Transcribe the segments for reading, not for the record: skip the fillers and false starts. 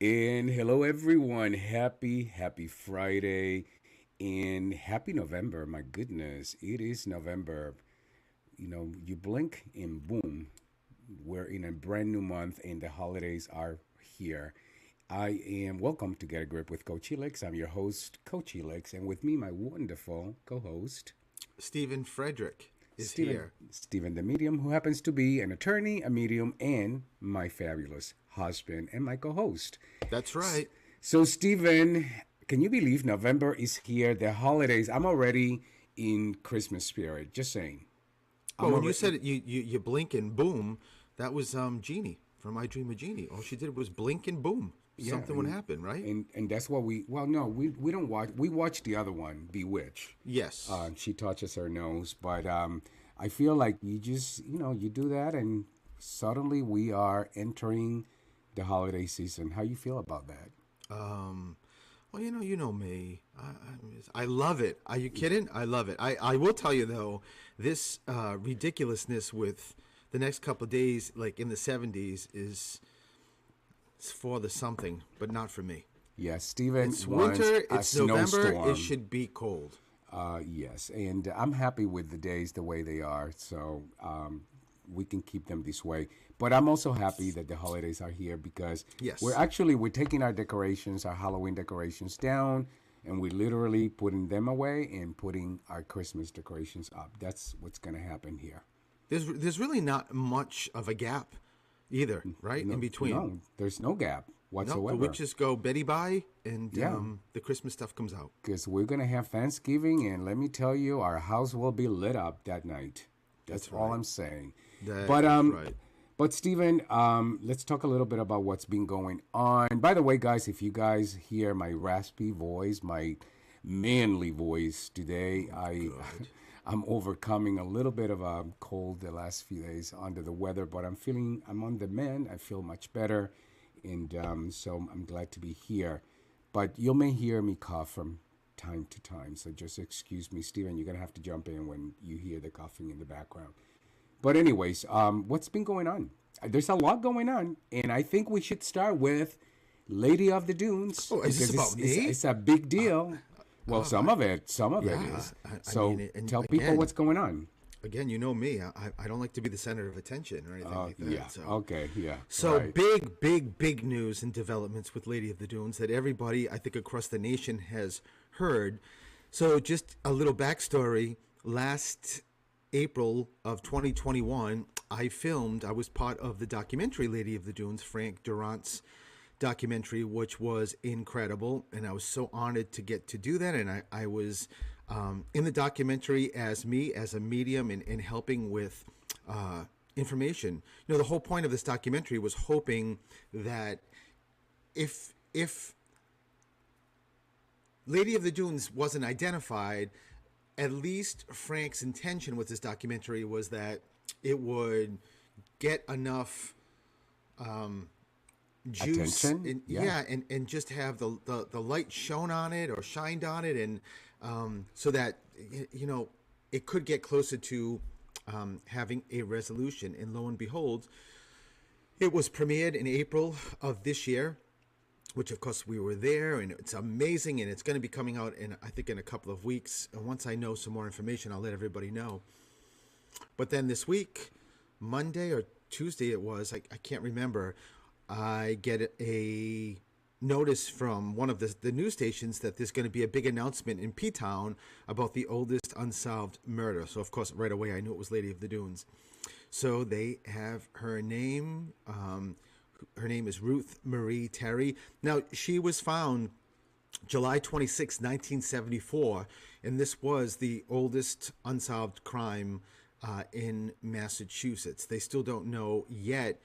And hello, everyone. Happy Friday and happy November. My goodness, it is November. You blink and boom, we're in a brand new month and the holidays are here. I am welcome to Get a Grip with Coach Helix. I'm your host, Coach Helix, and with me, my wonderful co host, Stephen Frederick is Stephen, here. Stephen the Medium, who happens to be an attorney, a medium, and my fabulous husband and my co host. That's right. So, Stephen, can you believe November is here? The holidays. I'm already in Christmas spirit. Just saying. Well, I'm when you already. said it, you blink and boom, that was Jeannie from I Dream of Jeannie. All she did was blink and boom. Yeah, Something would happen, right? and that's what we. Well, no, we don't watch. We watch the other one, Bewitch. Yes. She touches her nose, but I feel like you just you do that, and suddenly we are entering the holiday season. How you feel about that? Um, well, you know me. I love it. Are you kidding? I love it. I will tell you though, this ridiculousness with the next couple of days, like in the 70s, is it's for the something, but not for me. Yes, Stephen It's wants winter. a It's November. It snowstorm. should be cold. Yes, and I'm happy with the days the way they are, so we can keep them this way. But I'm also happy that the holidays are here because Yes. we're taking our decorations, our Halloween decorations down, and we're literally putting them away and putting our Christmas decorations up. That's what's going to happen here. There's really not much of a gap either, right? In No, between. no, there's no gap No, the whatsoever. witches go Betty bye and Yeah, the Christmas stuff comes out. because we're going to have Thanksgiving, and let me tell you, our house will be lit up that night. That's That's all right. I'm saying. That But is um, right. but Stephen, let's talk a little bit about what's been going on. By the way, guys, if you guys hear my raspy voice, my manly voice today, Good. I'm overcoming a little bit of a cold the last few days under the weather, but I'm on the mend. I feel much better, and so I'm glad to be here. But you may hear me cough from time to time, so just excuse me, Stephen. You're gonna have to jump in when you hear the coughing in the background. But anyways, what's been going on? There's a lot going on, and I think we should start with Lady of the Dunes Oh, is this because about me? it's a big deal. Well, Oh, I, some of it yeah. is. I So mean, and tell people what's going on. again, you know me. I don't like to be the center of attention or anything like that. Yeah. So, Okay. Yeah. so Right. big news and developments with Lady of the Dunes that everybody, I think, across the nation has heard. So, just a little backstory. Last April of 2021, I was part of the documentary Lady of the Dunes, Frank Durant's documentary, which was incredible. And I was so honored to get to do that. And I was in the documentary as me, as a medium, and helping with information. You know, the whole point of this documentary was hoping that if Lady of the Dunes wasn't identified, at least Frank's intention with this documentary was that it would get enough juice Attention? and Yeah. yeah, and just have the light shone on it or shined on it, and so that you know it could get closer to having a resolution. And lo and behold, it was premiered in April of this year, which of course we were there, and it's amazing, and it's going to be coming out in, I think, in a couple of weeks. And once I know some more information, I'll let everybody know. But then this week, Monday or Tuesday it was, I can't remember, I get a notice from one of the news stations that there's going to be a big announcement in P-Town about the oldest unsolved murder. So of course right away I knew it was Lady of the Dunes. So they have her name. Her name is Ruth Marie Terry. Now, she was found July 26, 1974, and this was the oldest unsolved crime in Massachusetts. They still don't know yet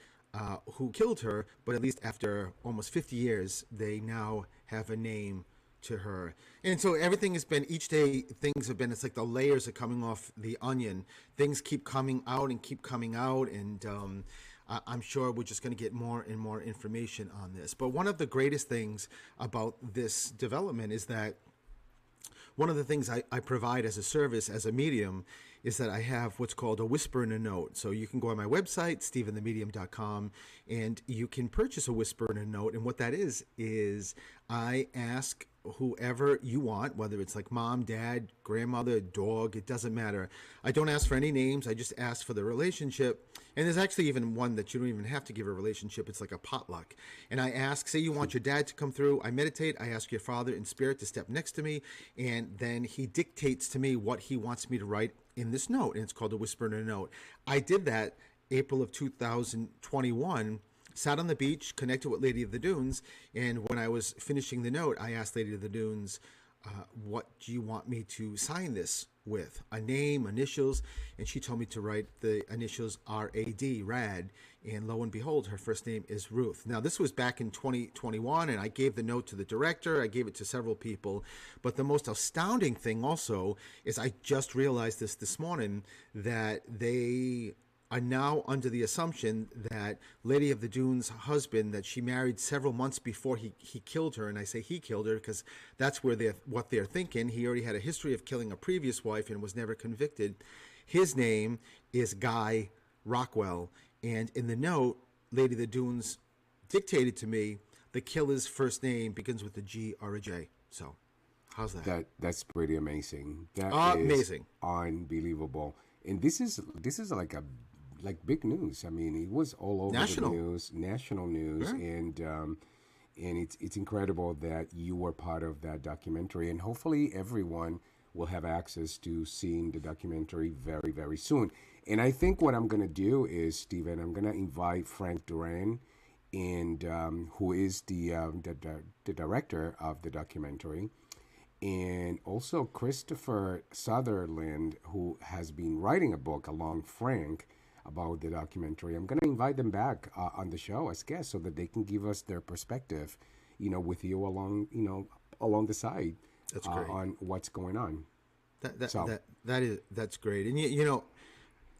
who killed her, but at least after almost 50 years, they now have a name to her. And so everything has been, each day things have been, it's like the layers are coming off the onion. Things keep coming out and keep coming out, and I'm sure we're just going to get more and more information on this. But one of the greatest things about this development is that one of the things I provide as a service, as a medium, is that I have what's called a whisper in a note. So you can go on my website, stephenthemedium.com, and you can purchase a whisper in a note. And what that is I ask whoever you want, whether it's like mom, dad, grandmother, dog, it doesn't matter. I don't ask for any names. I just ask for the relationship. And there's actually even one that you don't even have to give a relationship. It's like a potluck. And I ask, say you want your dad to come through. I meditate. I ask your father in spirit to step next to me. And then he dictates to me what he wants me to write in this note. And it's called a whisper in a note. I did that April of 2021. Sat on the beach, connected with Lady of the Dunes, and when I was finishing the note, I asked Lady of the Dunes, what do you want me to sign this with? A name, initials, and she told me to write the initials R-A-D, Rad, and lo and behold, her first name is Ruth. Now, this was back in 2021, and I gave the note to the director, I gave it to several people, but the most astounding thing also is I just realized this morning that they are now under the assumption that Lady of the Dunes' husband, that she married several months before he killed her, and I say he killed her because that's what they're thinking. He already had a history of killing a previous wife and was never convicted. His name is Guy Rockwell, and in the note, Lady of the Dunes dictated to me the killer's first name begins with a G or a J. So, how's that? That's pretty amazing. That is Amazing, unbelievable. And this is like big news. I mean, it was all over national the news, national news, Yeah. and it's incredible that you were part of that documentary. And hopefully, everyone will have access to seeing the documentary very, very soon. And I think what I'm gonna do is, Stephen, I'm gonna invite Frank Duran, and who is the director of the documentary, and also Christopher Sutherland, who has been writing a book along Frank about the documentary. I'm going to invite them back on the show as guests so that they can give us their perspective, with you along, along the side That's great. on what's going on. So That's great. And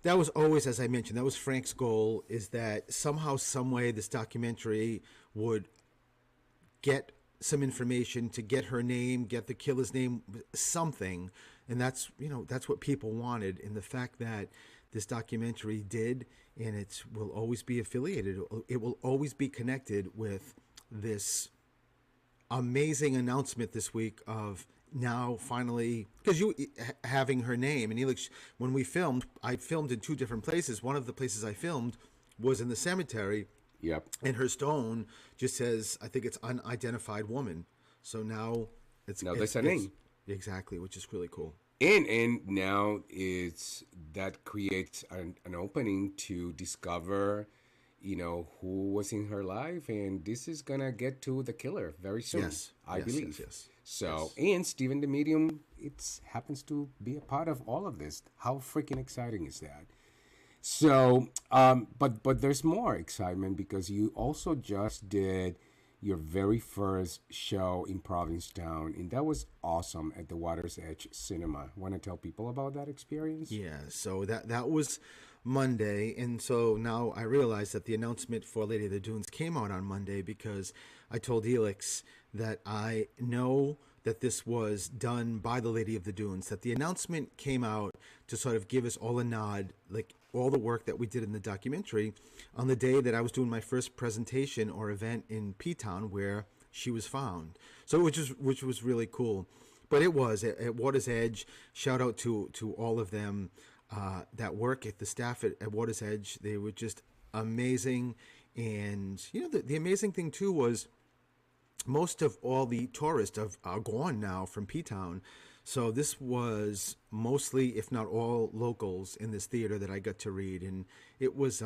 that was always, as I mentioned, that was Frank's goal, is that somehow, some way, this documentary would get some information, to get her name, get the killer's name, something. And that's what people wanted. And the fact that this documentary did, and it will always be affiliated, it will always be connected with this amazing announcement this week of now finally, because you having her name. And Elix, when we filmed, I filmed in two different places. One of the places I filmed was in the cemetery. Yep. And her stone just says, I think it's unidentified woman. So now there's a name. Exactly, which is really cool. And now that creates an opening to discover, who was in her life, and this is gonna get to the killer very soon. Yes, I believe. Yes. So, and Stephen the Medium, it happens to be a part of all of this. How freaking exciting is that? So, but there's more excitement because you also just did your very first show in Provincetown, and that was awesome at the Water's Edge Cinema. Want to tell people about that experience? Yeah, so that was Monday, and so now I realize that the announcement for Lady of the Dunes came out on Monday because I told Elix that I know that this was done by the Lady of the Dunes, that the announcement came out to sort of give us all a nod, like all the work that we did in the documentary, on the day that I was doing my first presentation or event in P-Town where she was found. So which was really cool. But it was at Water's Edge. Shout out to all of them that work at the staff at Water's Edge. They were just amazing. And the amazing thing too was most of all the tourists are gone now from P-Town. So this was mostly, if not all, locals in this theater that I got to read, and it was,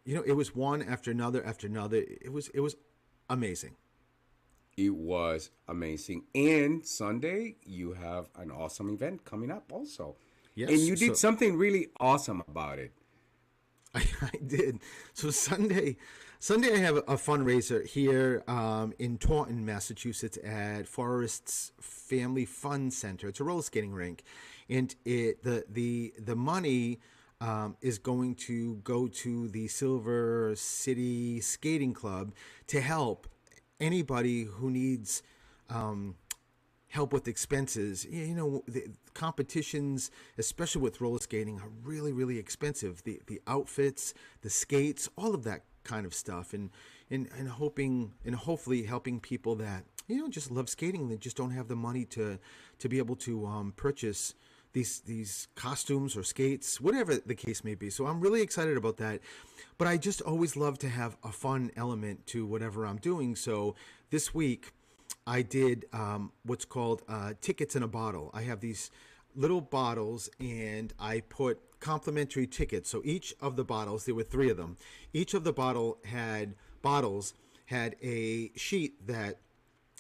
it was one after another after another. It was amazing. It was amazing. And Sunday, you have an awesome event coming up also. Yes, and you did something really awesome about it. I did. So Sunday I have a fundraiser here in Taunton, Massachusetts at Forest's Family Fun Center. It's a roller skating rink, and the money is going to go to the Silver City Skating Club to help anybody who needs help with expenses. competitions, especially with roller skating, are really, really expensive. The outfits, the skates, all of that kind of stuff, and hoping and hopefully helping people that just love skating and they just don't have the money to be able to purchase these costumes or skates, whatever the case may be. So I'm really excited about that. But I just always love to have a fun element to whatever I'm doing. So this week I did what's called tickets in a bottle. I have these little bottles and I put complimentary tickets. So each of the bottles, there were 3 of them. Each of the bottles had a sheet that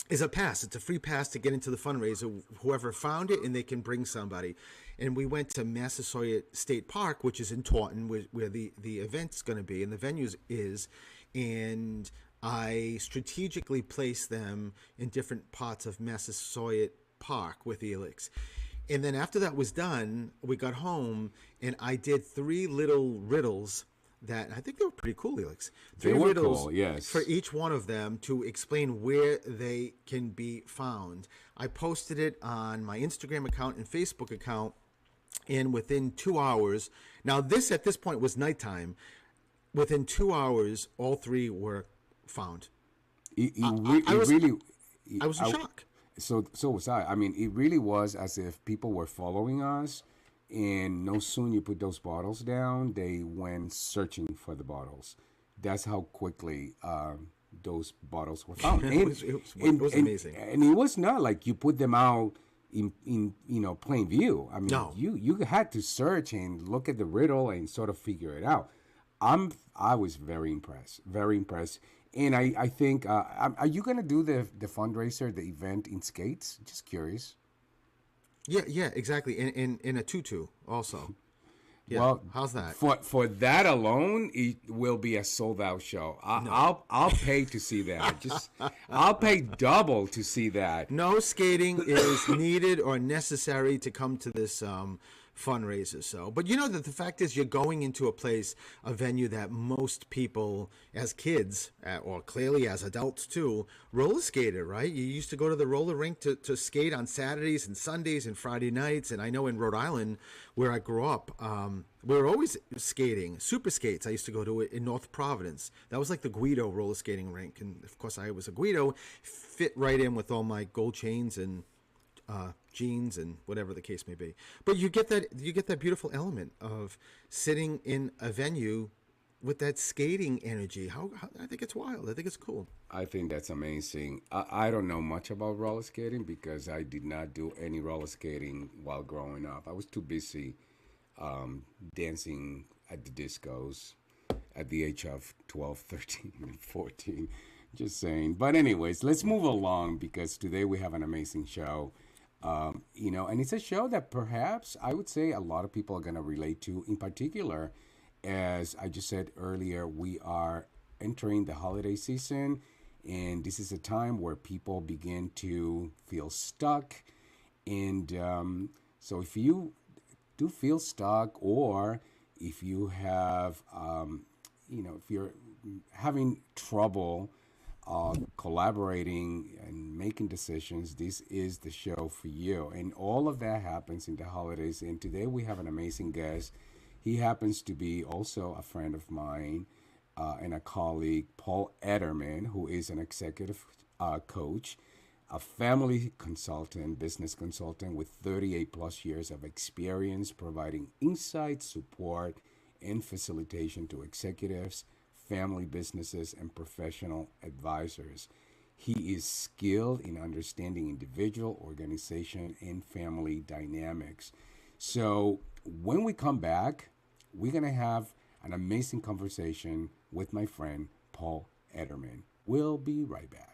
is a pass. It's a free pass to get into the fundraiser. Whoever found it, and they can bring somebody. And we went to Massasoit State Park, which is in Taunton, where the event's going to be, and the venue is. And I strategically placed them in different parts of Massasoit Park with Elix. And then after that was done, we got home, and I did 3 little riddles that I think they were pretty cool, Elix. 3 riddles cool, yes, for each one of them to explain where they can be found. I posted it on my Instagram account and Facebook account, and within 2 hours, now this at this point was nighttime, within 2 hours, all 3 were found. I was in shock. So was I. I mean, it really was as if people were following us, and no sooner you put those bottles down, they went searching for the bottles. That's how quickly those bottles were found. It was amazing. And it was not like you put them out in plain view. I mean, No. you had to search and look at the riddle and sort of figure it out. I was very impressed, very impressed. And I think, are you going to do the fundraiser, the event in skates? Just curious. Yeah, exactly. In a tutu also. Yeah. Well, how's that? For that alone, it will be a sold out show. I'll pay to see that. I'll pay double to see that. No skating is needed or necessary to come to this fundraiser. So, but the fact is, you're going into a venue that most people, as kids, or clearly as adults too, roller skated, right? You used to go to the roller rink to skate on Saturdays and Sundays and Friday nights. And I know in Rhode Island, where I grew up, we were always skating. Super skates, I used to go to it in North Providence. That was like the Guido roller skating rink. And of course, I was a Guido, fit right in with all my gold chains and jeans and whatever the case may be. But you get that beautiful element of sitting in a venue with that skating energy. How I think it's wild. I think it's cool. I think that's amazing. I don't know much about roller skating because I did not do any roller skating while growing up. I was too busy dancing at the discos at the age of 12, 13, and 14. Just saying. But anyways, let's move along because today we have an amazing show. And it's a show that perhaps I would say a lot of people are going to relate to. In particular, as I just said earlier, we are entering the holiday season, and this is a time where people begin to feel stuck. And so if you do feel stuck, or if you have, if you're having trouble collaborating and making decisions, this is the show for you. And all of that happens in the holidays. And today we have an amazing guest. He happens to be also a friend of mine and a colleague, Paul Ederman, who is an executive coach, a family consultant, business consultant with 38 plus years of experience providing insight, support, and facilitation to executives, family businesses, and professional advisors. He is skilled in understanding individual, organization, and family dynamics. So when we come back, we're going to have an amazing conversation with my friend, Paul Ederman. We'll be right back.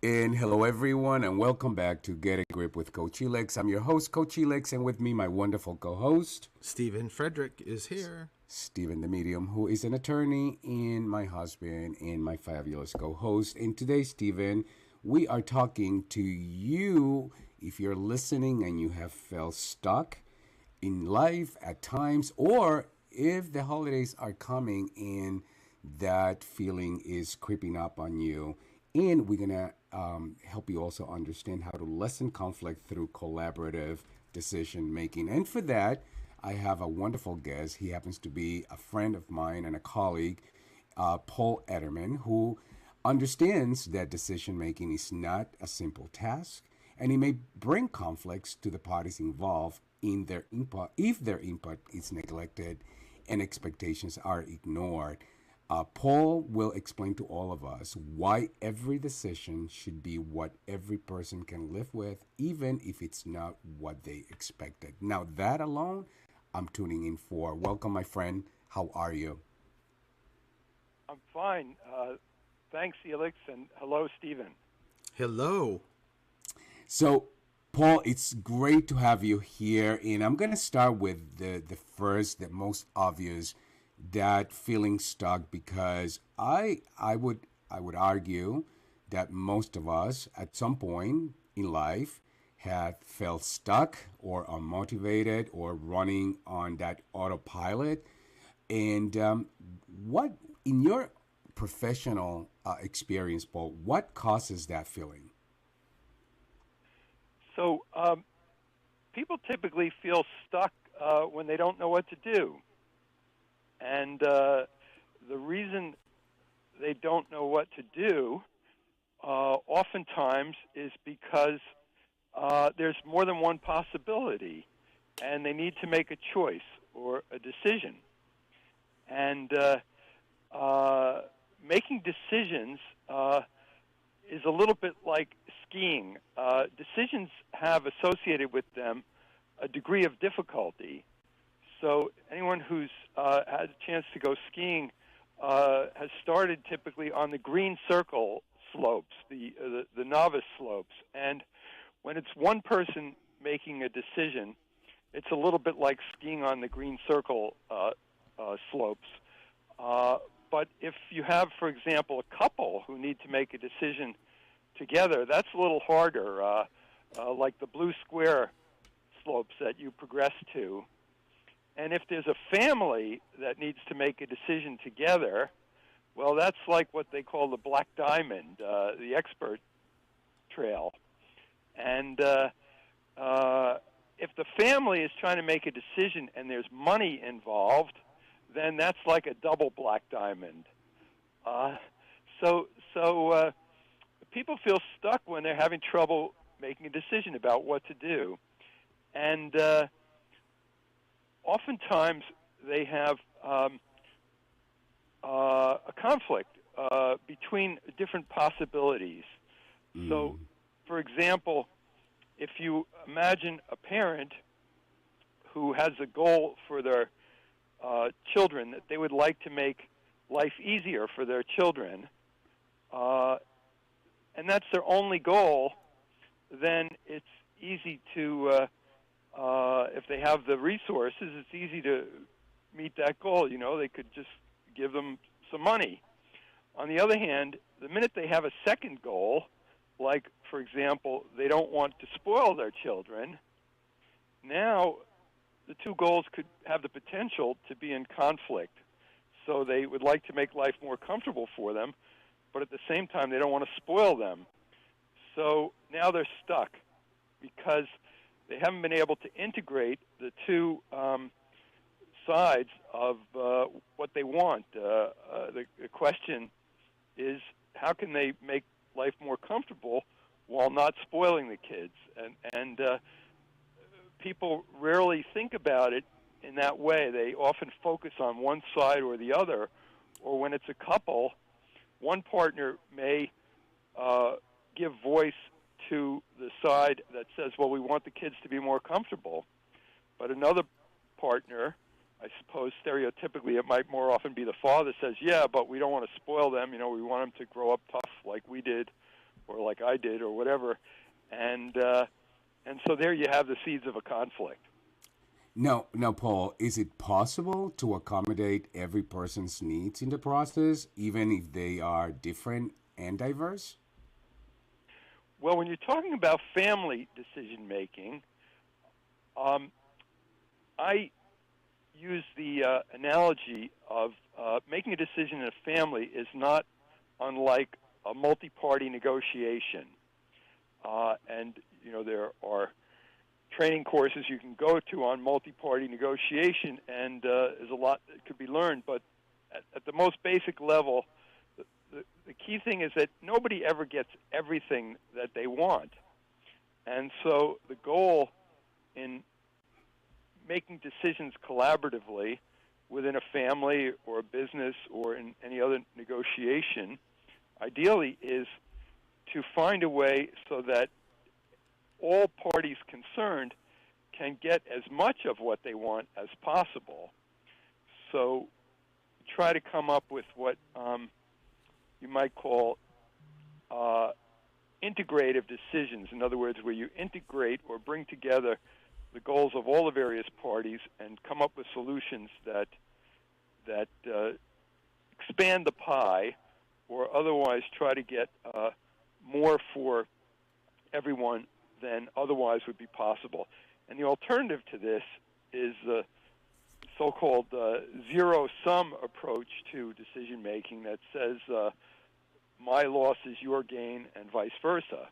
And hello, everyone, and welcome back to Get a Grip with Coach Elix. I'm your host, Coach Elix, and with me, my wonderful co host, Stephen Frederick is here. Stephen the Medium, who is an attorney, and my husband, and my fabulous co host. And today, Stephen, we are talking to you if you're listening and you have felt stuck in life at times, or if the holidays are coming and that feeling is creeping up on you. And we're going to help you also understand how to lessen conflict through collaborative decision making. And for that, I have a wonderful guest. He happens to be a friend of mine and a colleague, Paul Ederman, who understands that decision making is not a simple task, and it may bring conflicts to the parties involved in their input if their input is neglected and expectations are ignored. Paul will explain to all of us why every decision should be what every person can live with, even if it's not what they expected. Now, that alone, I'm tuning in for. Welcome, my friend. How are you? I'm fine. Thanks, Elix, and hello, Stephen. Hello. So, Paul, it's great to have you here, and I'm going to start with the most obvious, that feeling stuck, because I would argue that most of us at some point in life have felt stuck or unmotivated or running on that autopilot. And what in your professional experience, Paul, what causes that feeling? So, people typically feel stuck when they don't know what to do. And the reason they don't know what to do oftentimes is because there's more than one possibility, and they need to make a choice or a decision. And making decisions is a little bit like skiing. Decisions have associated with them a degree of difficulty. So anyone who's had a chance to go skiing has started typically on the green circle slopes, the novice slopes. And when it's one person making a decision, it's a little bit like skiing on the green circle slopes. But if you have, for example, a couple who need to make a decision together, that's a little harder, like the blue square slopes that you progress to. And if there's a family that needs to make a decision together, well, that's like what they call the black diamond, the expert trail. And if the family is trying to make a decision and there's money involved, then that's like a double black diamond. So people feel stuck when they're having trouble making a decision about what to do. And oftentimes they have a conflict between different possibilities. So, for example, if you imagine a parent who has a goal for their children, that they would like to make life easier for their children, and that's their only goal, then it's easy to, if they have the resources, it's easy to meet that goal. You know, they could just give them some money. On the other hand, the minute they have a second goal, like, for example, they don't want to spoil their children, now the two goals could have the potential to be in conflict. So they would like to make life more comfortable for them, but at the same time, they don't want to spoil them. So now they're stuck because they haven't been able to integrate the two sides of what they want. The question is, how can they make life more comfortable while not spoiling the kids? And people rarely think about it in that way. They often focus on one side or the other, or when it's a couple, one partner may give voice to the side that says, well, we want the kids to be more comfortable. But another partner, I suppose stereotypically it might more often be the father, says, yeah, but we don't want to spoil them. You know, we want them to grow up tough like we did or like I did, or whatever, and so there you have the seeds of a conflict. Now, Paul, is it possible to accommodate every person's needs in the process, even if they are different and diverse? Well, when you're talking about family decision making, I use the analogy of making a decision in a family is not unlike a multi-party negotiation. And, there are training courses you can go to on multi-party negotiation, and there's a lot that could be learned. But at the most basic level, the key thing is that nobody ever gets everything that they want. And so the goal in making decisions collaboratively within a family or a business or in any other negotiation, ideally, is to find a way so that all parties concerned can get as much of what they want as possible. So try to come up with what you might call integrative decisions. In other words, where you integrate or bring together the goals of all the various parties and come up with solutions that expand the pie, or otherwise try to get more for everyone than otherwise would be possible. And the alternative to this is the so-called zero-sum approach to decision-making that says my loss is your gain and vice versa.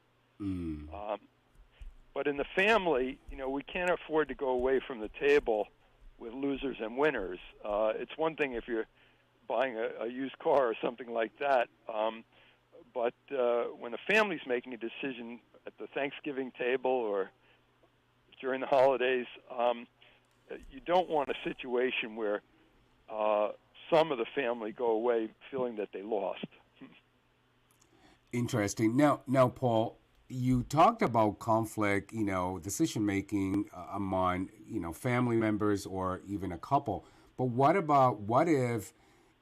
But in the family, we can't afford to go away from the table with losers and winners. It's one thing if you're buying a used car or something like that, but when a family's making a decision at the Thanksgiving table or during the holidays, you don't want a situation where some of the family go away feeling that they lost. Interesting. Now, Paul, you talked about conflict, decision making among, family members or even a couple. But what if,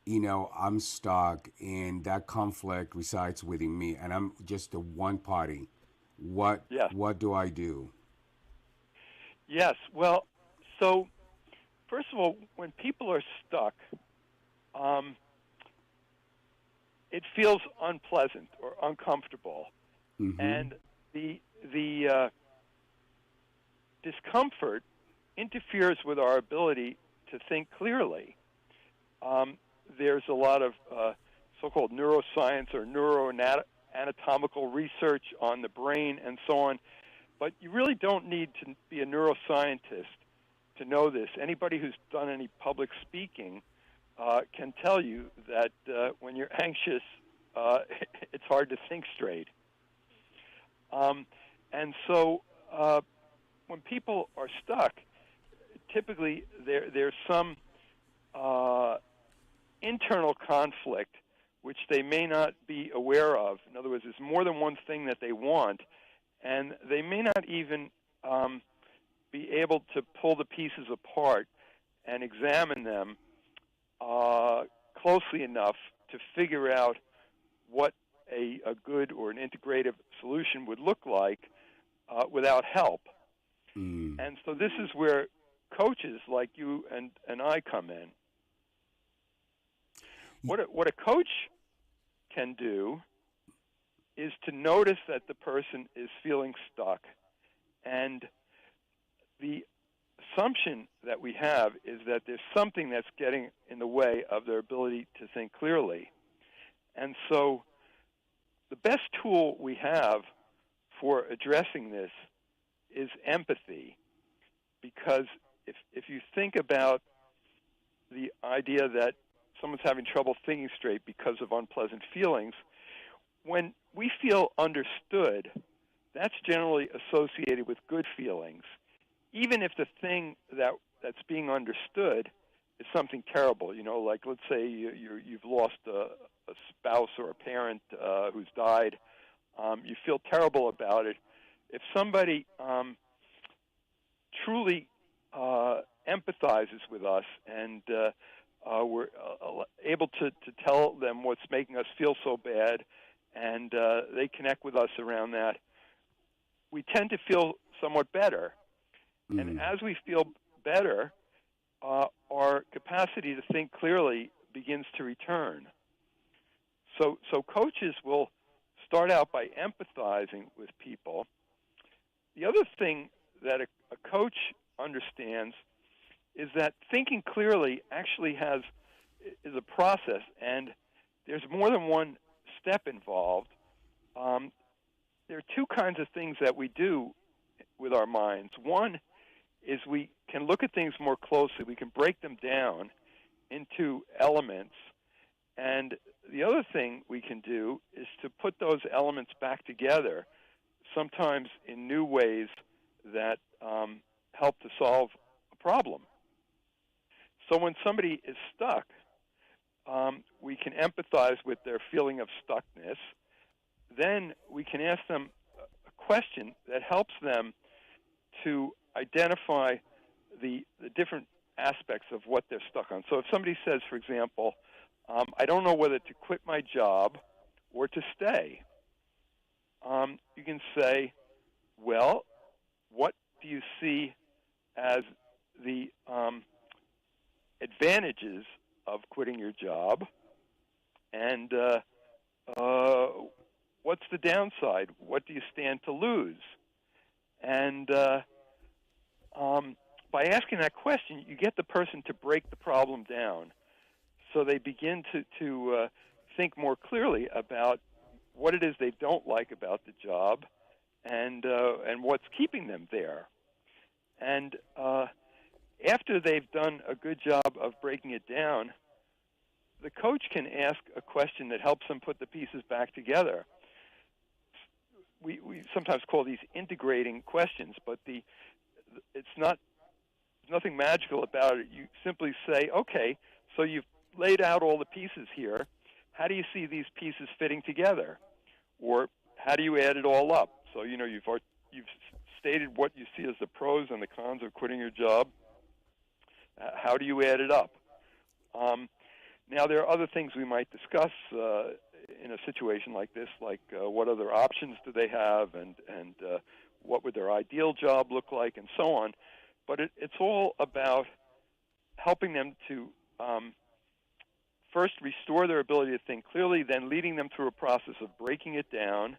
I'm stuck and that conflict resides within me and I'm just the one party? What do I do? Yes. Well, so first of all, when people are stuck, it feels unpleasant or uncomfortable, and the discomfort interferes with our ability to think clearly. There's a lot of so-called neuroscience or neuroanatomical research on the brain and so on, but you really don't need to be a neuroscientist to know this. Anybody who's done any public speaking can tell you that when you're anxious, it's hard to think straight. And so when people are stuck, typically there's some internal conflict which they may not be aware of. In other words, there's more than one thing that they want, and they may not even be able to pull the pieces apart and examine them closely enough to figure out what a good or an integrative solution would look like without help. And so this is where coaches like you and I come in. What a coach can do is to notice that the person is feeling stuck. And the assumption that we have is that there's something that's getting in the way of their ability to think clearly. And so the best tool we have for addressing this is empathy, because if you think about the idea that someone's having trouble thinking straight because of unpleasant feelings, when we feel understood, that's generally associated with good feelings, even if the thing that's being understood is something terrible. Like let's say you've lost a spouse or a parent who's died. You feel terrible about it. If somebody truly empathizes with us and we're able to tell them what's making us feel so bad and they connect with us around that, we tend to feel somewhat better. And as we feel better, our capacity to think clearly begins to return. So coaches will start out by empathizing with people. The other thing that a coach understands is that thinking clearly actually is a process, and there's more than one step involved. There are two kinds of things that we do with our minds. One is we can look at things more closely. We can break them down into elements. And the other thing we can do is to put those elements back together, sometimes in new ways that help to solve a problem. So when somebody is stuck, we can empathize with their feeling of stuckness. Then we can ask them a question that helps them to identify the different aspects of what they're stuck on. So if somebody says, for example, I don't know whether to quit my job or to stay, you can say, well, what do you see as the advantages of quitting your job, and what's the downside? What do you stand to lose? And by asking that question, you get the person to break the problem down, so they begin to think more clearly about what it is they don't like about the job, and what's keeping them there. And after they've done a good job of breaking it down, the coach can ask a question that helps them put the pieces back together. We sometimes call these integrating questions, but it's nothing magical about it. You simply say, okay, so you've laid out all the pieces here. How do you see these pieces fitting together? Or how do you add it all up? So, you've stated what you see as the pros and the cons of quitting your job. How do you add it up? Now, there are other things we might discuss in a situation like this, like what other options do they have, and what would their ideal job look like, and so on. But it's all about helping them to first restore their ability to think clearly, then leading them through a process of breaking it down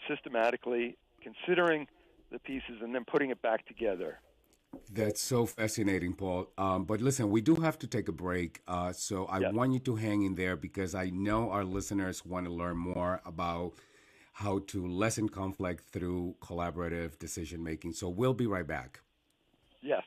systematically, considering the pieces, and then putting it back together. That's so fascinating, Paul. But listen, we do have to take a break. So I want you to hang in there, because I know our listeners want to learn more about how to lessen conflict through collaborative decision making. So we'll be right back. Yes.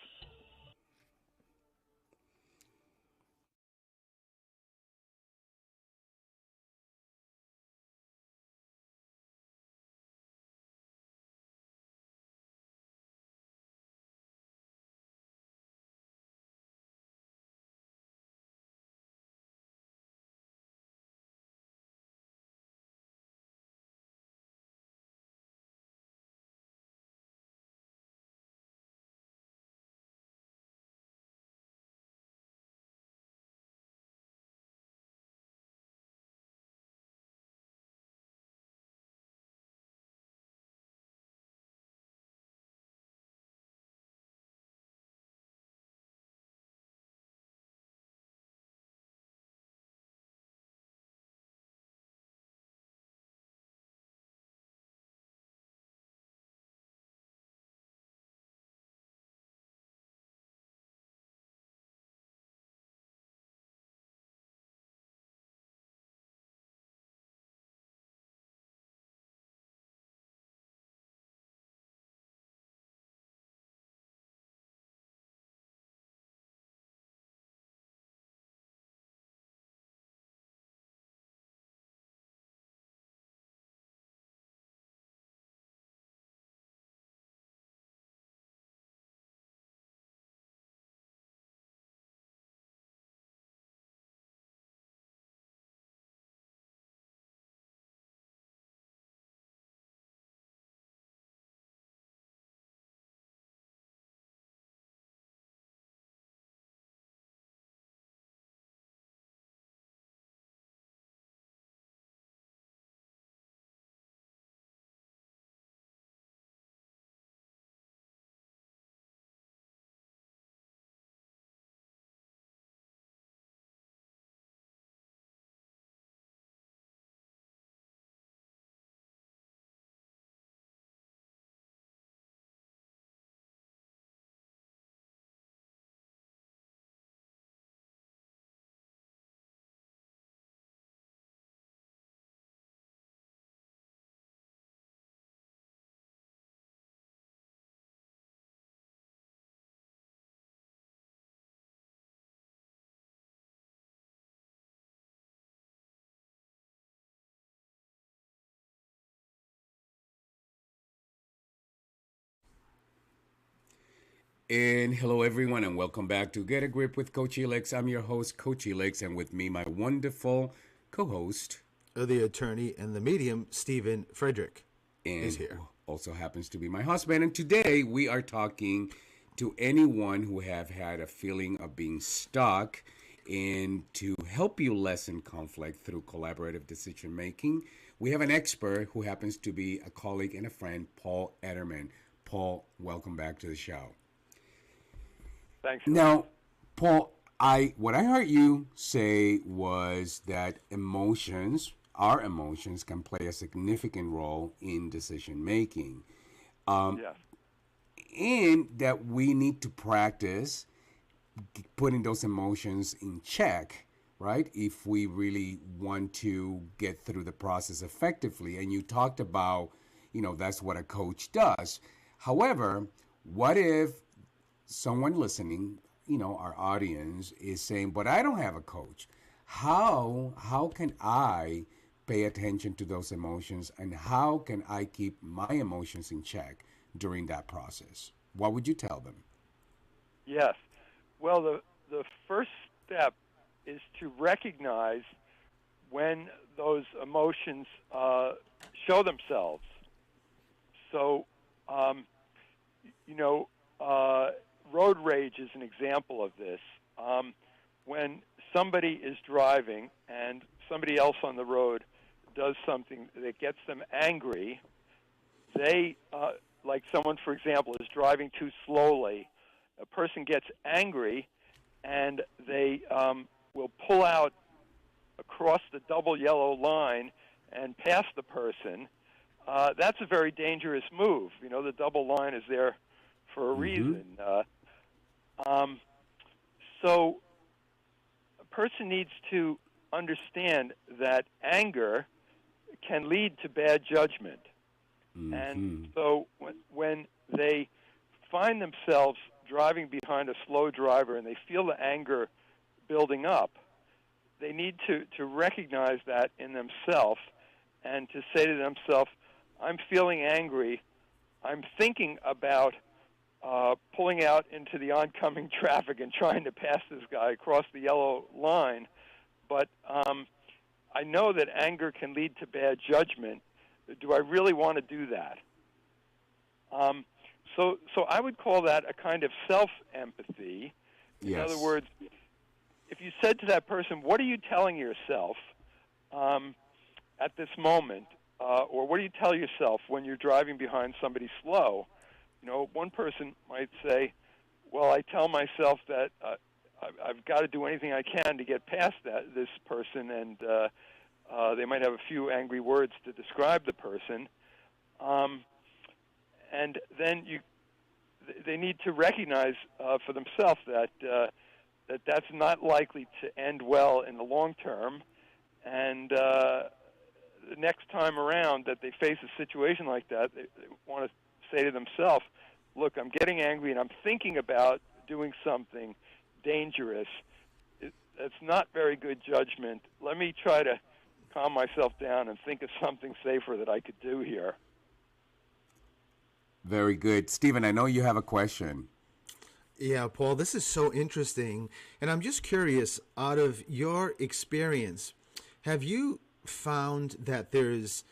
And hello, everyone, and welcome back to Get a Grip with Coach Elix. I'm your host, Coach Elix, and with me, my wonderful co-host, The attorney and the medium, Stephen Frederick, is and here. also happens to be my husband. And today we are talking to anyone who have had a feeling of being stuck, and to help you lessen conflict through collaborative decision making, we have an expert who happens to be a colleague and a friend, Paul Ederman. Paul, welcome back to the show. Thanks. Now, Paul, what I heard you say was that our emotions, can play a significant role in decision making, Yes. and that we need to practice putting those emotions in check, right? If we really want to get through the process effectively. And you talked about, that's what a coach does. However, what if someone listening, our audience is saying, but I don't have a coach. How can I pay attention to those emotions, and how can I keep my emotions in check during that process? What would you tell them? Yes. Well, the first step is to recognize when those emotions show themselves. So, road rage is an example of this. When somebody is driving and somebody else on the road does something that gets them angry, they, like someone, for example, is driving too slowly. A person gets angry, and they will pull out across the double yellow line and pass the person. That's a very dangerous move. The double line is there for a reason. So a person needs to understand that anger can lead to bad judgment. And so when they find themselves driving behind a slow driver and they feel the anger building up, they need to recognize that in themselves and to say to themselves, I'm feeling angry. I'm thinking about pulling out into the oncoming traffic and trying to pass this guy across the yellow line, but I know that anger can lead to bad judgment. Do I really want to do that? So I would call that a kind of self-empathy. In other words, if you said to that person, what are you telling yourself at this moment, or what do you tell yourself when you're driving behind somebody slow? One person might say, well, I tell myself that I've got to do anything I can to get past this person, and they might have a few angry words to describe the person. And then they need to recognize for themselves that that's not likely to end well in the long term. And the next time around that they face a situation like that, they want to say to themselves, look, I'm getting angry and I'm thinking about doing something dangerous. That's not very good judgment. Let me try to calm myself down and think of something safer that I could do here. Very good. Stephen, I know you have a question. Yeah, Paul, this is so interesting. And I'm just curious, out of your experience, have you found that there's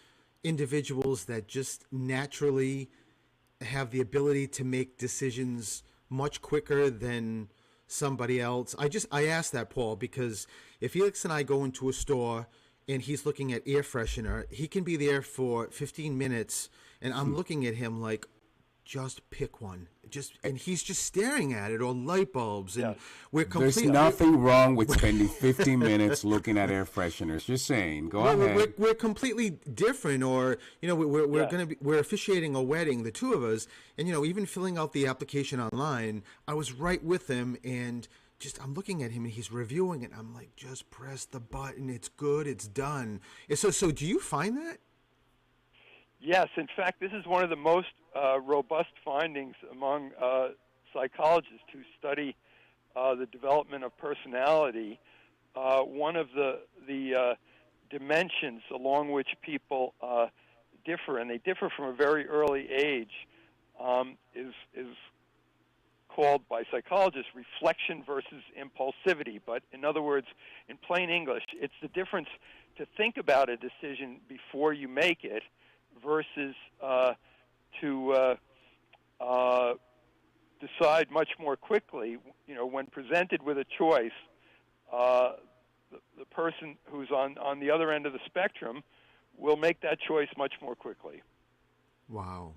individuals that just naturally have the ability to make decisions much quicker than somebody else? I asked that, Paul, because if Felix and I go into a store and he's looking at air freshener, he can be there for 15 minutes and I'm looking at him like, just pick one. And he's just staring at it, or light bulbs, and we're completely. There's nothing wrong with spending 15 minutes looking at air fresheners. Just saying, go ahead. We're completely different, or we're officiating a wedding, the two of us, and even filling out the application online. I was right with him, and I'm looking at him, and he's reviewing it. I'm like, just press the button. It's good. It's done. So do you find that? Yes, in fact, this is one of the most robust findings among psychologists who study the development of personality. One of the dimensions along which people differ, and they differ from a very early age, is called by psychologists reflection versus impulsivity. But in other words, in plain English, it's the difference to think about a decision before you make it versus to decide much more quickly. You know, when presented with a choice, the person who's on the other end of the spectrum will make that choice much more quickly. Wow.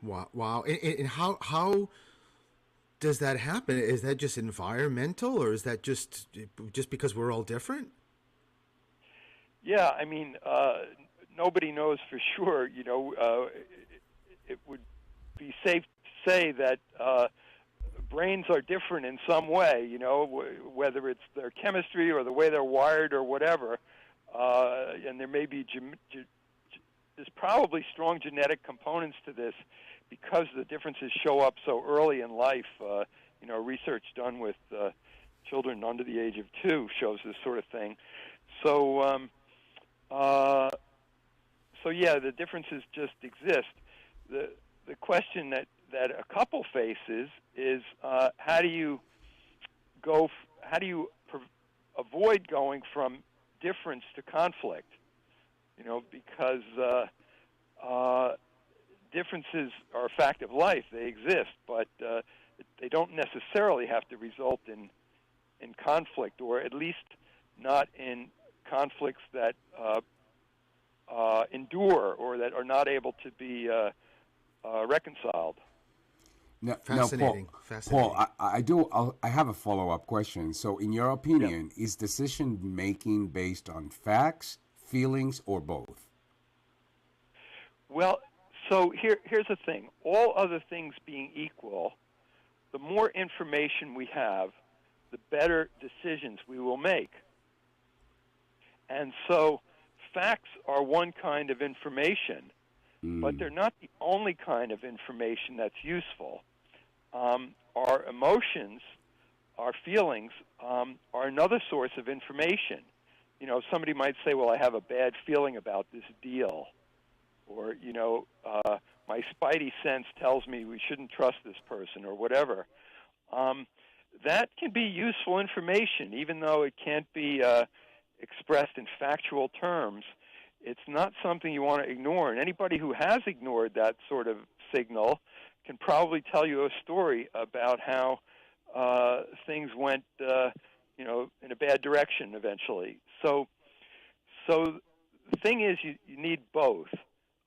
Wow. And how does that happen? Is that just environmental, or is that just because we're all different? Yeah, I mean, nobody knows for sure. You know, it would be safe to say that brains are different in some way, you know, whether it's their chemistry or the way they're wired or whatever. And there may be, there's probably strong genetic components to this because the differences show up so early in life. You know, research done with children under the age of 2 shows this sort of thing. So, yeah, the differences just exist. The question that a couple faces is how do you avoid going from difference to conflict? You know, because differences are a fact of life; they exist, but they don't necessarily have to result in conflict, or at least not in conflicts that endure or that are not able to be reconciled. Now, Fascinating. Paul, I have a follow-up question. So, in your opinion, is decision making based on facts, feelings, or both? Well, so here's the thing. All other things being equal, the more information we have, the better decisions we will make. And so facts are one kind of information, but they're not the only kind of information that's useful. Our emotions, our feelings, are another source of information. You know, somebody might say, well, I have a bad feeling about this deal. Or, you know, my spidey sense tells me we shouldn't trust this person or whatever. That can be useful information, even though it can't be expressed in factual terms. It's not something you want to ignore. And anybody who has ignored that sort of signal can probably tell you a story about how things went, you know, in a bad direction eventually. So the thing is, you need both,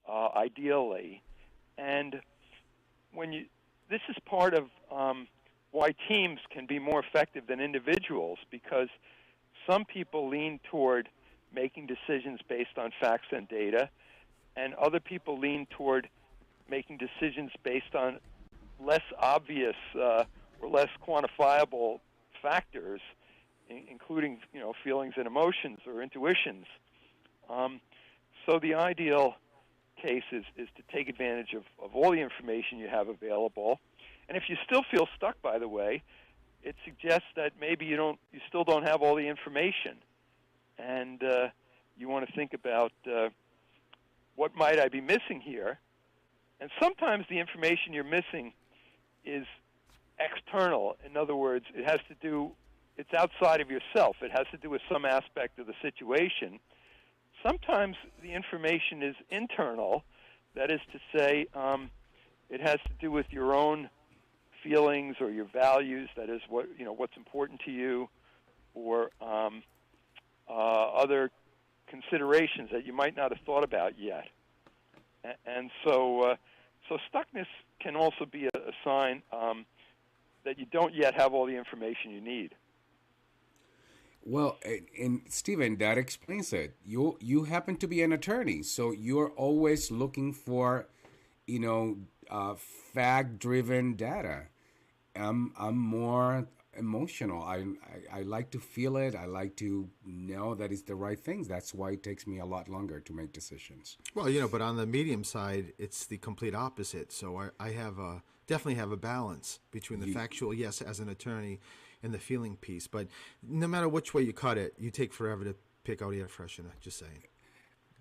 ideally. And this is part of why teams can be more effective than individuals, because some people lean toward making decisions based on facts and data, and other people lean toward making decisions based on less obvious or less quantifiable factors, including, you know, feelings and emotions or intuitions. So the ideal case is to take advantage of all the information you have available. And if you still feel stuck, by the way, it suggests that maybe you still don't have all the information, and you want to think about what might I be missing here. And sometimes the information you're missing is external. In other words, it's outside of yourself. It has to do with some aspect of the situation. Sometimes the information is internal. That is to say, it has to do with your own feelings or your values. That is what's important to you, or other considerations that you might not have thought about yet. And so stuckness can also be a sign that you don't yet have all the information you need. Well, and Stephen, that explains it. You happen to be an attorney, so you're always looking for, fact-driven data. I'm more emotional. I like to feel it. I like to know that it's the right things. That's why it takes me a lot longer to make decisions. Well, but on the medium side, it's the complete opposite. So I definitely have a balance between the factual, yes, as an attorney, and the feeling piece. But no matter which way you cut it, you take forever to pick out air freshener. Just saying.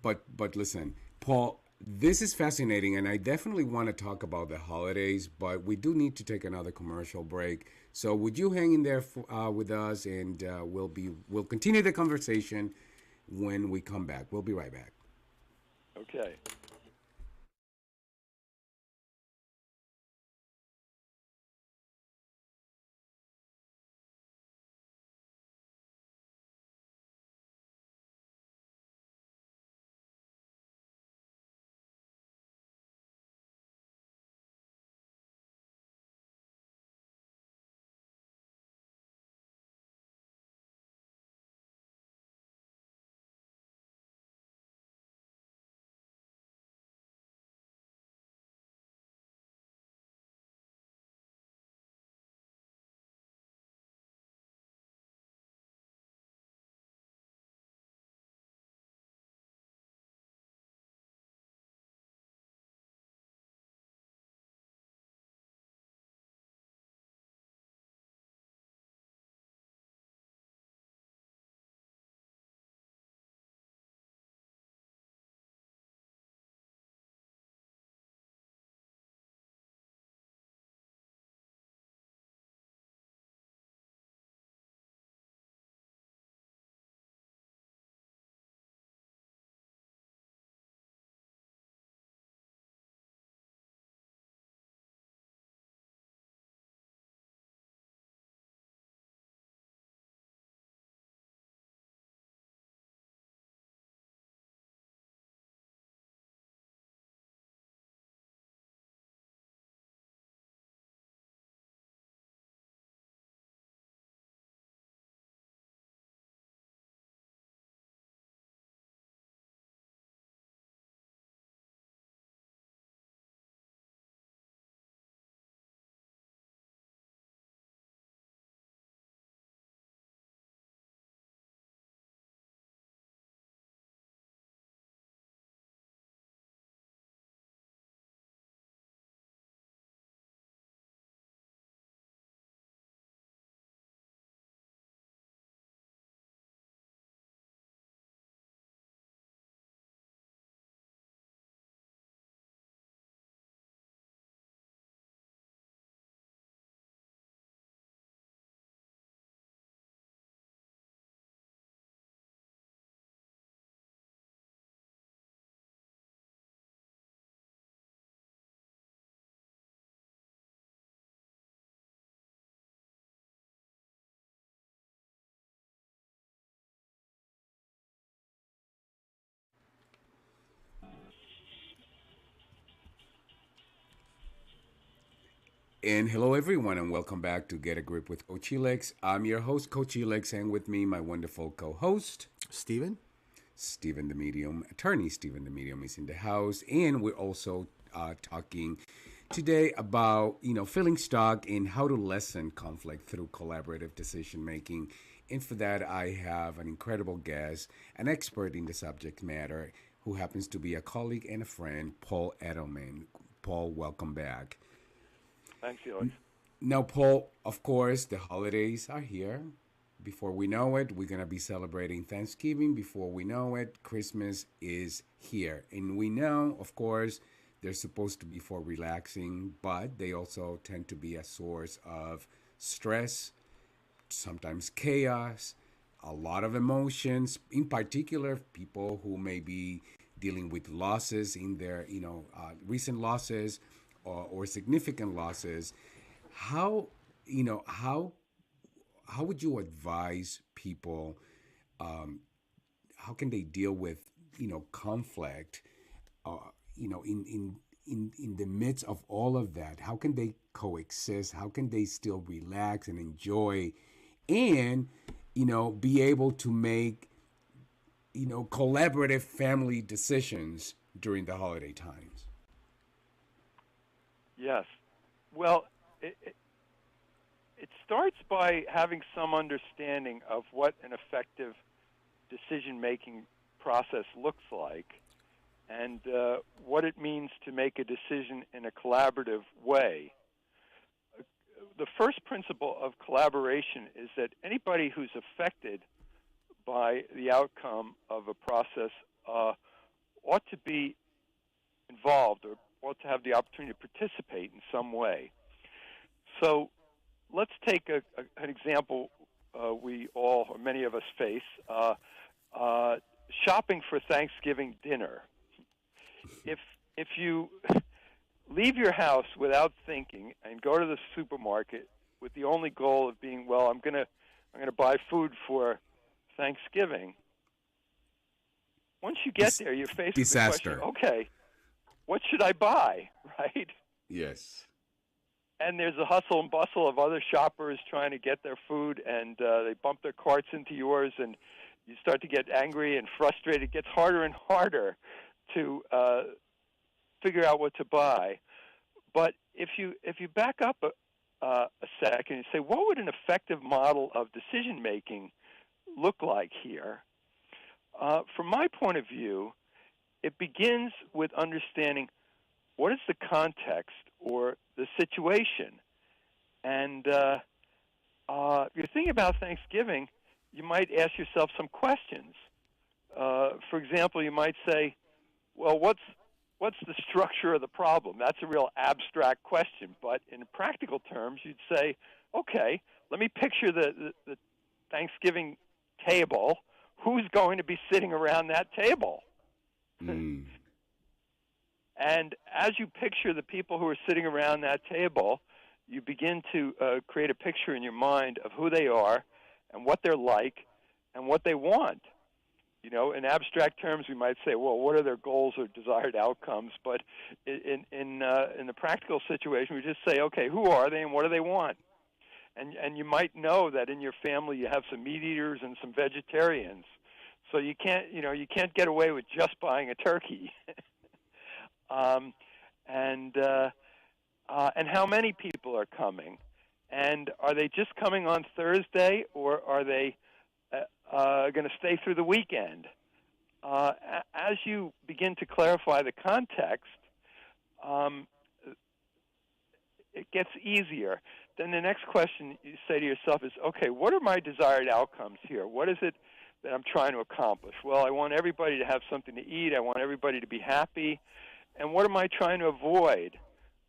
But listen, Paul, This is fascinating, and I definitely want to talk about the holidays, but we do need to take another commercial break. So, would you hang in there with us, and we'll continue the conversation when we come back. We'll be right back. Okay. And hello, everyone, and welcome back to Get a Grip with Coach Helix. I'm your host, Coach Helix, and with me, my wonderful co host, Stephen? Stephen the Medium. Attorney Stephen the Medium is in the house. And we're also talking today about, feeling stuck and how to lessen conflict through collaborative decision making. And for that, I have an incredible guest, an expert in the subject matter, who happens to be a colleague and a friend, Paul Edelman. Paul, welcome back. Thanks, Felix. Now, Paul, of course, the holidays are here. Before we know it, we're going to be celebrating Thanksgiving. Before we know it, Christmas is here. And we know, of course, they're supposed to be for relaxing, but they also tend to be a source of stress, sometimes chaos, a lot of emotions, in particular, people who may be dealing with losses in their, recent losses or significant losses. How, you know, how would you advise people? How can they deal with, conflict? Uh, in the midst of all of that, how can they coexist? How can they still relax and enjoy, and be able to make collaborative family decisions during the holiday times? Yes. Well, it starts by having some understanding of what an effective decision making process looks like and what it means to make a decision in a collaborative way. The first principle of collaboration is that anybody who's affected by the outcome of a process ought to be involved or ought to have the opportunity to participate in some way. So let's take an example we all, or many of us, face. Shopping for Thanksgiving dinner. If you leave your house without thinking and go to the supermarket with the only goal of being, well, I'm gonna buy food for Thanksgiving. Once you get there, you're faced with the question, okay, what should I buy, right? Yes. And there's a hustle and bustle of other shoppers trying to get their food, and they bump their carts into yours, and you start to get angry and frustrated. It gets harder and harder to figure out what to buy. But if you back up a second and say, what would an effective model of decision making look like here? From my point of view, it begins with understanding what is the context or the situation. And if you're thinking about Thanksgiving, you might ask yourself some questions. For example, you might say, well, what's the structure of the problem? That's a real abstract question. But in practical terms, you'd say, okay, let me picture the Thanksgiving table. Who's going to be sitting around that table? Mm. And as you picture the people who are sitting around that table, you begin to create a picture in your mind of who they are and what they're like and what they want. You know, in abstract terms, we might say, well, what are their goals or desired outcomes? But in the practical situation, we just say, okay, who are they and what do they want? And you might know that in your family you have some meat eaters and some vegetarians, so you can't get away with just buying a turkey. And how many people are coming, and are they just coming on Thursday, or are they going to stay through the weekend? As you begin to clarify the context, it gets easier. Then the next question you say to yourself is, okay, what are my desired outcomes here? What is it that I'm trying to accomplish? Well, I want everybody to have something to eat. I want everybody to be happy. And what am I trying to avoid?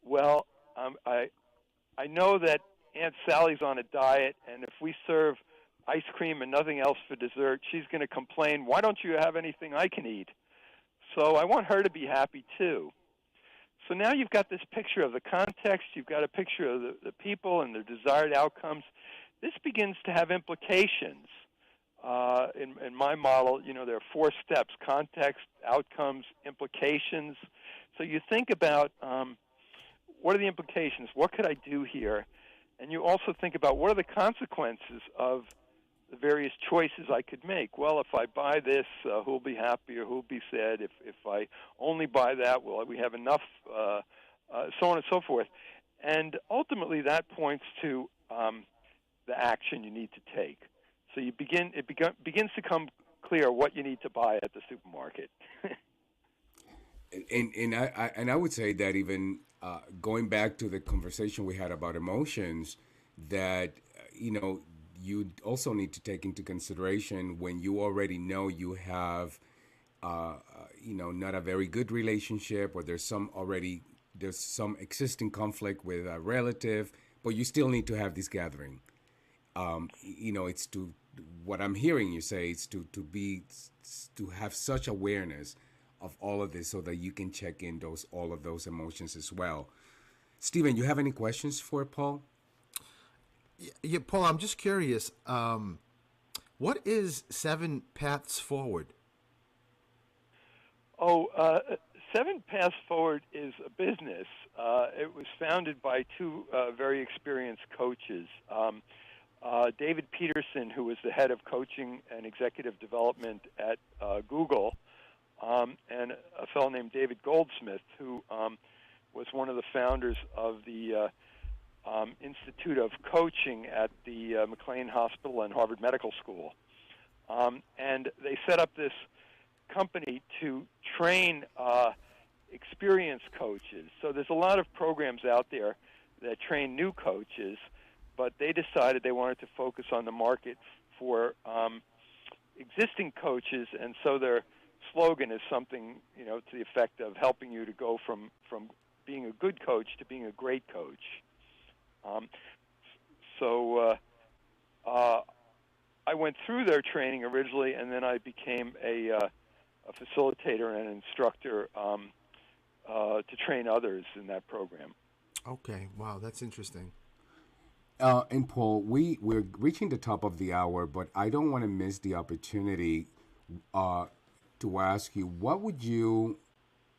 Well, I know that Aunt Sally's on a diet, and if we serve ice cream and nothing else for dessert, she's going to complain, why don't you have anything I can eat? So I want her to be happy too. So now you've got this picture of the context, you've got a picture of the people and their desired outcomes. This begins to have implications. In my model, there are 4 steps: context, outcomes, implications. So you think about what are the implications? What could I do here? And you also think about what are the consequences of the various choices I could make. Well, if I buy this, who'll be happy or who'll be sad? If I only buy that, will we have enough? So on and so forth. And ultimately, that points to the action you need to take. So it begins to come clear what you need to buy at the supermarket. And I would say that even going back to the conversation we had about emotions, that you also need to take into consideration when you already know you have not a very good relationship, or there's some existing conflict with a relative, but you still need to have this gathering. It's to what I'm hearing you say is to have such awareness of all of this so that you can check in all of those emotions as well. Stephen, you have any questions for Paul? Yeah, Paul, I'm just curious. What is 7 Paths Forward? 7 Paths Forward is a business. It was founded by 2 very experienced coaches. David Peterson, who was the head of coaching and executive development at Google, and a fellow named David Goldsmith, who was one of the founders of the Institute of Coaching at the McLean Hospital and Harvard Medical School. And they set up this company to train experienced coaches. So there's a lot of programs out there that train new coaches, but they decided they wanted to focus on the market for existing coaches, and so they're slogan is something, to the effect of helping you to go from being a good coach to being a great coach. So I went through their training originally, and then I became a facilitator and an instructor to train others in that program. Okay, wow, that's interesting. And Paul, we're reaching the top of the hour, but I don't want to miss the opportunity to ask you, what would you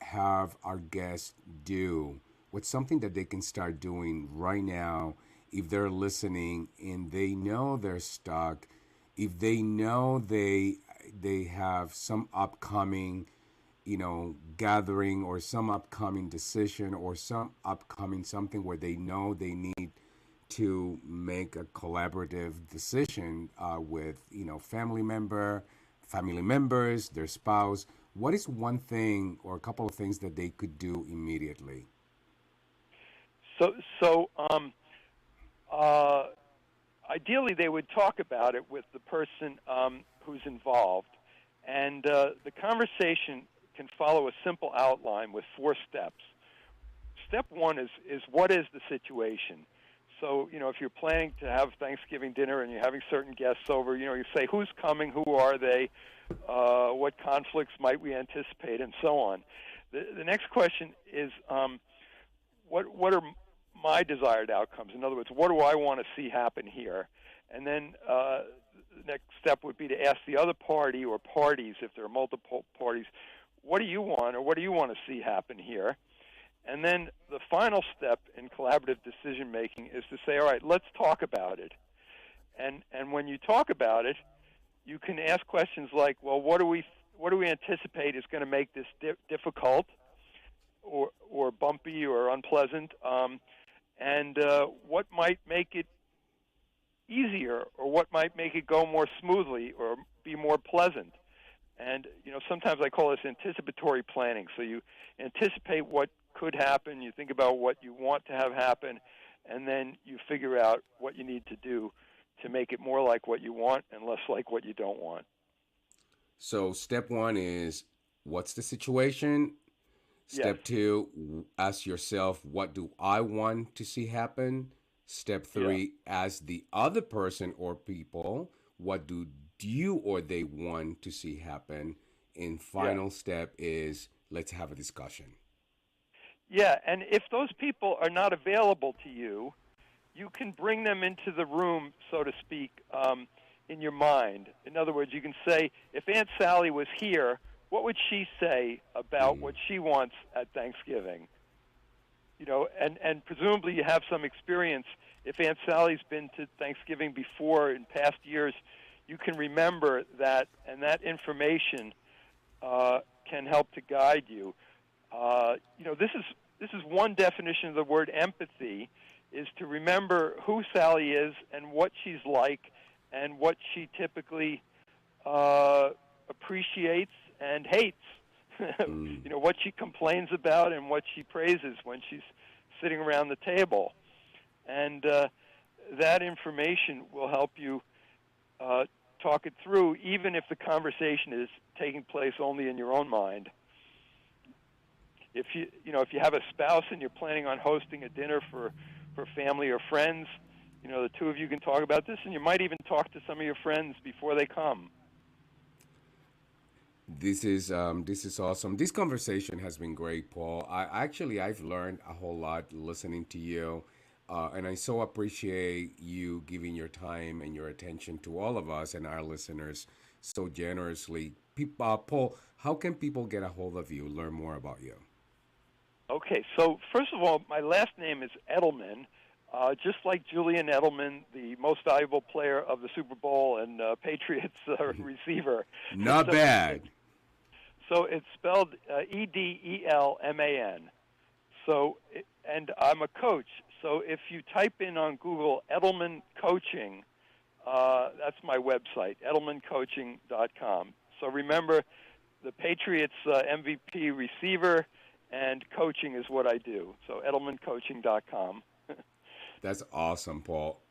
have our guests do? What's something that they can start doing right now if they're listening and they know they're stuck, if they know they have some upcoming, gathering or some upcoming decision or some upcoming something where they know they need to make a collaborative decision with, family members, their spouse. What is one thing or a couple of things that they could do immediately? So ideally, they would talk about it with the person who's involved, and the conversation can follow a simple outline with 4 steps. Step 1 is what is the situation? So, if you're planning to have Thanksgiving dinner and you're having certain guests over, you say who's coming, who are they, what conflicts might we anticipate, and so on. The next question is what are my desired outcomes? In other words, what do I want to see happen here? And then the next step would be to ask the other party or parties, if there are multiple parties, what do you want or what do you want to see happen here? And then the final step in collaborative decision-making is to say, all right, let's talk about it. And when you talk about it, you can ask questions like, well, what do we anticipate is going to make this difficult or bumpy or unpleasant? And what might make it easier, or what might make it go more smoothly or be more pleasant? And, sometimes I call this anticipatory planning. So you anticipate what could happen, you think about what you want to have happen, and then you figure out what you need to do to make it more like what you want and less like what you don't want. So step 1 is, what's the situation? Step Yes. 2, ask yourself, what do I want to see happen? Step 3, ask the other person or people, what do you or they want to see happen? And final step is, let's have a discussion. Yeah, and if those people are not available to you, you can bring them into the room, so to speak, in your mind. In other words, you can say, if Aunt Sally was here, what would she say about what she wants at Thanksgiving? And presumably you have some experience. If Aunt Sally's been to Thanksgiving before in past years, you can remember that, and that information can help to guide you. This is one definition of the word empathy, is to remember who Sally is and what she's like and what she typically appreciates and hates. What she complains about and what she praises when she's sitting around the table. And that information will help you talk it through, even if the conversation is taking place only in your own mind. If you have a spouse and you're planning on hosting a dinner for family or friends, the two of you can talk about this, and you might even talk to some of your friends before they come. This is awesome. This conversation has been great, Paul. I've learned a whole lot listening to you, and I so appreciate you giving your time and your attention to all of us and our listeners so generously. Paul, how can people get a hold of you, learn more about you? Okay, so first of all, my last name is Edelman, just like Julian Edelman, the most valuable player of the Super Bowl and Patriots receiver. Not bad. So it's spelled Edelman. So, and I'm a coach. So if you type in on Google Edelman Coaching, that's my website, edelmancoaching.com. So remember, the Patriots MVP receiver and coaching is what I do. So edelmancoaching.com. That's awesome, Paul.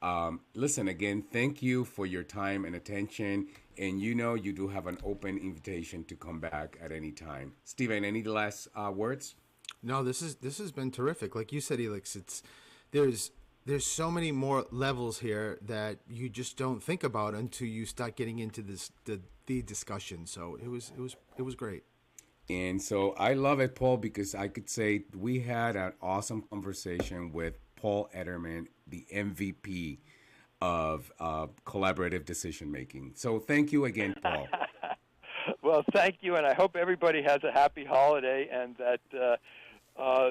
Listen, again, thank you for your time and attention. And you know, you do have an open invitation to come back at any time. Steven, any last words? No, this has been terrific. Like you said, Elix, there's there's so many more levels here that you just don't think about until you start getting into the discussion. So it was great. And so I love it, Paul, because I could say we had an awesome conversation with Paul Ederman, the MVP of collaborative decision making. So thank you again, Paul. Well, thank you, and I hope everybody has a happy holiday and that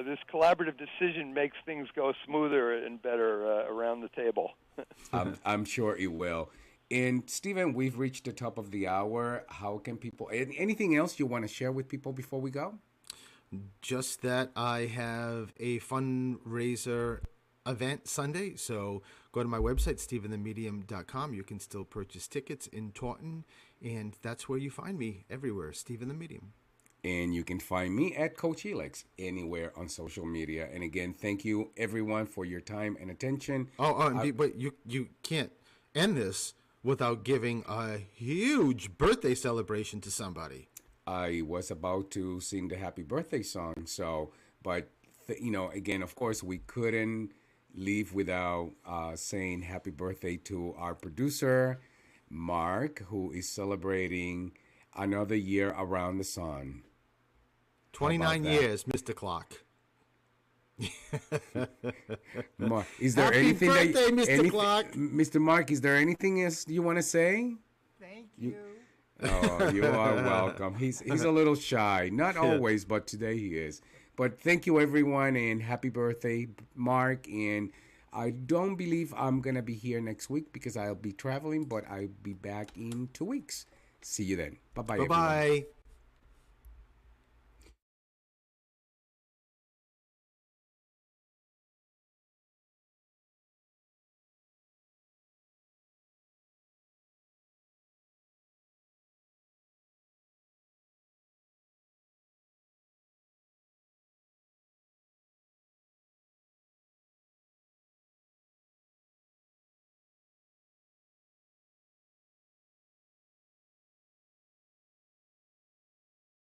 this collaborative decision makes things go smoother and better around the table. I'm sure it will. And Stephen, we've reached the top of the hour. How can people, anything else you want to share with people before we go? Just that I have a fundraiser event Sunday. So go to my website, stephenthemedium.com. You can still purchase tickets in Taunton, and that's where you find me everywhere, Stephen the Medium. And you can find me at Coach Helix anywhere on social media. And again, thank you everyone for your time and attention. But you can't end this without giving a huge birthday celebration to somebody. I was about to sing the happy birthday song. So, but, again, of course, we couldn't leave without saying happy birthday to our producer, Mark, who is celebrating another year around the sun. 29 years, Mr. Clock. Mark, is there Happy anything birthday, Mr. Clock. Mr. Mark, is there anything else you want to say? Thank you. Oh, you are welcome. He's a little shy. Not always, but today he is. But thank you, everyone, and happy birthday, Mark. And I don't believe I'm going to be here next week because I'll be traveling, but I'll be back in 2 weeks. See you then. Bye-bye, everyone. Bye-bye.